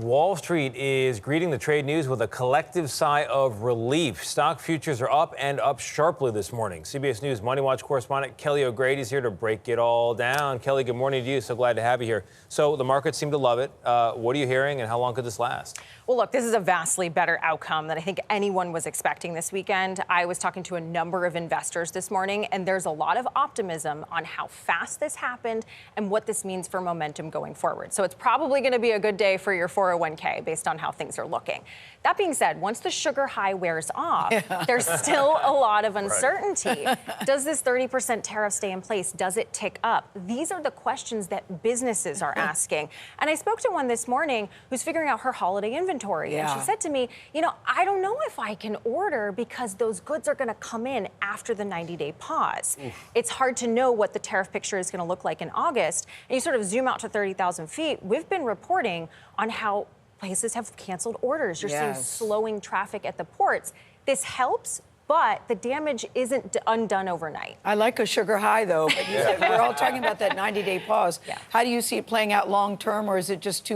Wall Street is greeting the trade news with a collective sigh of relief. Stock futures are up and up sharply this morning. CBS News MoneyWatch correspondent Kelly O'Grady is here to break it all down. Kelly, good morning to you. So glad to have you here. So the markets seem to love it. What are you hearing, and how long could this last? Well, look, this is a vastly better outcome than I think anyone was expecting this weekend. I was talking to a number of investors this morning, and there's a lot of optimism on how fast this happened and what this means for momentum going forward. So it's probably going to be a good day for your 401k based on how things are looking. That being said, once the sugar high wears off, there's still a lot of uncertainty. Right. Does this 30% tariff stay in place? Does it tick up? These are the questions that businesses are asking. And I spoke to one this morning who's figuring out her holiday inventory. And she said to me, I don't know if I can order because those goods are going to come in after the 90-day pause. It's hard to know what the tariff picture is going to look like in August. And you sort of zoom out to 30,000 feet. We've been reporting on how places have canceled orders. You're seeing slowing traffic at the ports. This helps, but the damage isn't undone overnight. I like a sugar high, though, but you said we're all talking about that 90-day pause. How do you see it playing out long term, or is it just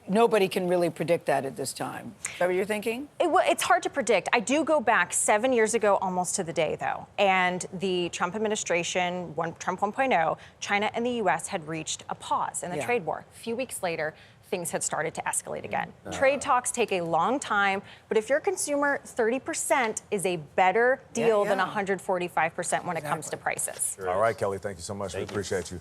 nobody can really predict that at this time? Is that what you're thinking? It's hard to predict. I do go back 7 years ago, almost to the day, though, and the Trump administration, Trump 1.0, China and the U.S. had reached a pause in the trade war. A few weeks later, things had started to escalate again. Trade talks take a long time, but if you're a consumer, 30% is a better deal than 145% when it comes to prices. All right, Kelly, thank you so much. We appreciate you.